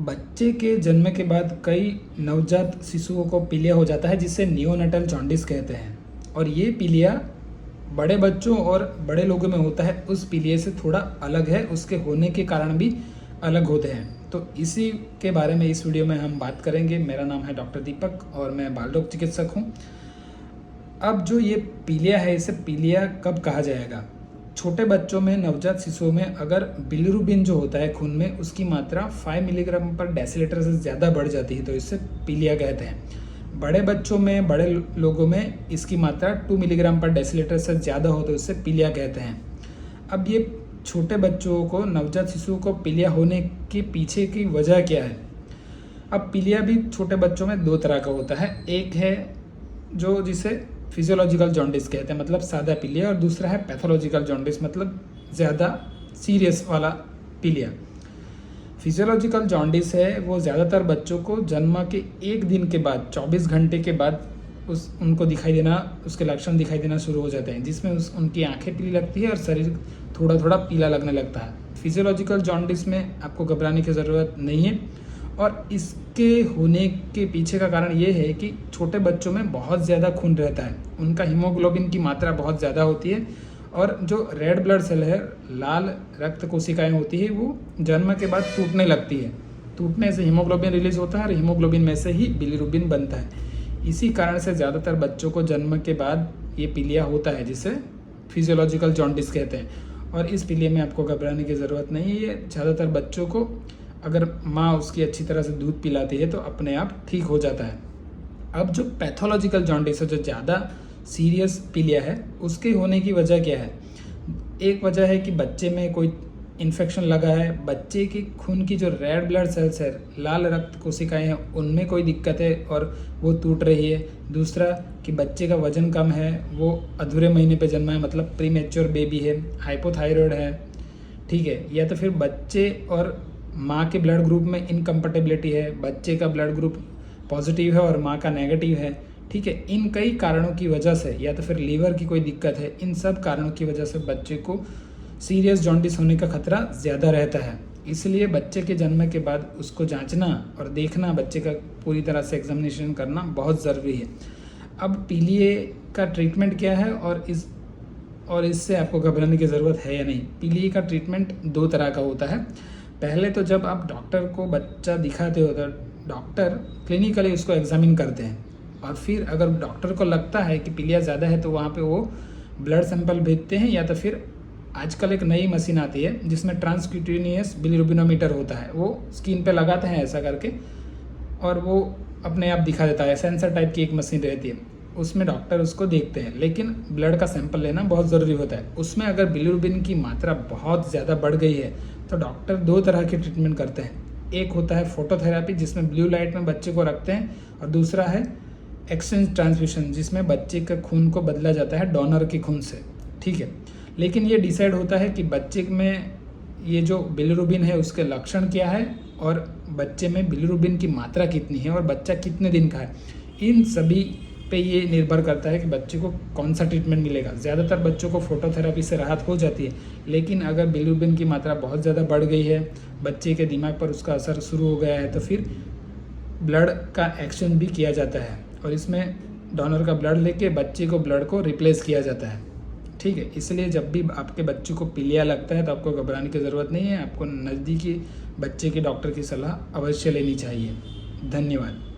बच्चे के जन्म के बाद कई नवजात शिशुओं को पीलिया हो जाता है, जिसे नियोनेटल जॉन्डिस कहते हैं। और ये पीलिया बड़े बच्चों और बड़े लोगों में होता है, उस पीलिया से थोड़ा अलग है, उसके होने के कारण भी अलग होते हैं। तो इसी के बारे में इस वीडियो में हम बात करेंगे। मेरा नाम है डॉक्टर दीपक और मैं बाल रोग चिकित्सक हूँ। अब जो ये पीलिया है, इसे पीलिया कब कहा जाएगा? छोटे बच्चों में, नवजात शिशुओं में अगर बिलिरुबिन जो होता है खून में, उसकी मात्रा 5 मिलीग्राम पर डेसीलीटर से ज़्यादा बढ़ जाती है तो इससे पीलिया कहते हैं। बड़े बच्चों में, बड़े लोगों में इसकी मात्रा 2 मिलीग्राम पर डेसीलीटर से ज़्यादा हो तो इससे पीलिया कहते हैं। अब ये छोटे बच्चों को, नवजात शिशुओं को पीलिया होने के पीछे की वजह क्या है? अब पीलिया भी छोटे बच्चों में 2 तरह का होता है। एक है जो जिसे फिजियोलॉजिकल जॉन्डिस कहते हैं, मतलब सादा पीलिया, और दूसरा है पैथोलॉजिकल जॉन्डिस, मतलब ज़्यादा सीरियस वाला पीलिया। फिजियोलॉजिकल जॉन्डिस है वो ज़्यादातर बच्चों को जन्म के 1 दिन के बाद, 24 घंटे के बाद उनको दिखाई देना, उसके लक्षण दिखाई देना शुरू हो जाते हैं, जिसमें उनकी आंखें पीली लगती है और शरीर थोड़ा थोड़ा पीला लगने लगता है। फिजियोलॉजिकल जॉन्डिस में आपको घबराने की ज़रूरत नहीं है, और इसके होने के पीछे का कारण ये है कि छोटे बच्चों में बहुत ज़्यादा खून रहता है, उनका हीमोग्लोबिन की मात्रा बहुत ज़्यादा होती है, और जो रेड ब्लड सेल है, लाल रक्त कोशिकाएं होती है, वो जन्म के बाद टूटने लगती है। टूटने से हीमोग्लोबिन रिलीज होता है और हीमोग्लोबिन में से ही बिलिरुबिन बनता है। इसी कारण से ज़्यादातर बच्चों को जन्म के बाद ये पीलिया होता है, जिसे फिजियोलॉजिकल जॉन्डिस कहते हैं। और इस पीलिया में आपको घबराने की ज़रूरत नहीं है। ये ज़्यादातर बच्चों को, अगर माँ उसकी अच्छी तरह से दूध पिलाती है तो अपने आप ठीक हो जाता है। अब जो पैथोलॉजिकल जॉन्डिस है, जो ज़्यादा सीरियस पीलिया है, उसके होने की वजह क्या है? एक वजह है कि बच्चे में कोई इन्फेक्शन लगा है, बच्चे की खून की जो रेड ब्लड सेल्स है, लाल रक्त कोशिकाएं हैं, उनमें कोई दिक्कत है और वो टूट रही है। दूसरा कि बच्चे का वजन कम है, वो अधूरे महीने पे जन्मा है, मतलब प्री मैच्योर बेबी है, हाइपोथायरॉयड है, ठीक है। या तो फिर बच्चे और माँ के ब्लड ग्रुप में इनकम्पैटिबिलिटी है, बच्चे का ब्लड ग्रुप पॉजिटिव है और माँ का नेगेटिव है, ठीक है। इन कई कारणों की वजह से, या तो फिर लीवर की कोई दिक्कत है, इन सब कारणों की वजह से बच्चे को सीरियस जॉन्डिस होने का खतरा ज़्यादा रहता है। इसलिए बच्चे के जन्म के बाद उसको जांचना और देखना, बच्चे का पूरी तरह से एग्जामिनेशन करना बहुत ज़रूरी है। अब पीलिया का ट्रीटमेंट क्या है और इससे आपको घबराने की ज़रूरत है या नहीं? पीलिया का ट्रीटमेंट 2 तरह का होता है। पहले तो जब आप डॉक्टर को बच्चा दिखाते हो तो डॉक्टर क्लिनिकली उसको एग्जामिन करते हैं, और फिर अगर डॉक्टर को लगता है कि पीलिया ज़्यादा है तो वहाँ पे वो ब्लड सैंपल भेजते हैं, या तो फिर आजकल एक नई मशीन आती है जिसमें ट्रांसक्यूटेनियस बिलिरुबिनोमीटर होता है, वो स्किन पे लगाते हैं ऐसा करके, और वो अपने आप दिखा देता है। सेंसर टाइप की एक मशीन रहती है, उसमें डॉक्टर उसको देखते हैं। लेकिन ब्लड का सैंपल लेना बहुत ज़रूरी होता है। उसमें अगर बिलिरुबिन की मात्रा बहुत ज़्यादा बढ़ गई है तो डॉक्टर 2 तरह की ट्रीटमेंट करते हैं। एक होता है फोटोथेरेपी, जिसमें ब्लू लाइट में बच्चे को रखते हैं, और दूसरा है एक्सचेंज ट्रांसफ्यूशन, जिसमें बच्चे के खून को बदला जाता है डोनर के खून से, ठीक है। लेकिन ये डिसाइड होता है कि बच्चे में ये जो बिलिरुबिन है उसके लक्षण क्या है, और बच्चे में बिलिरुबिन की मात्रा कितनी है, और बच्चा कितने दिन का है। इन सभी पे ये निर्भर करता है कि बच्चे को कौन सा ट्रीटमेंट मिलेगा। ज़्यादातर बच्चों को फोटोथेरेपी से राहत हो जाती है, लेकिन अगर बिलिरुबिन की मात्रा बहुत ज़्यादा बढ़ गई है, बच्चे के दिमाग पर उसका असर शुरू हो गया है, तो फिर ब्लड का एक्सचेंज भी किया जाता है, और इसमें डोनर का ब्लड लेके बच्चे को ब्लड को रिप्लेस किया जाता है, ठीक है। इसलिए जब भी आपके बच्चे को पीलिया लगता है तो आपको घबराने की ज़रूरत नहीं है। आपको नज़दीकी बच्चे के डॉक्टर की सलाह अवश्य लेनी चाहिए। धन्यवाद।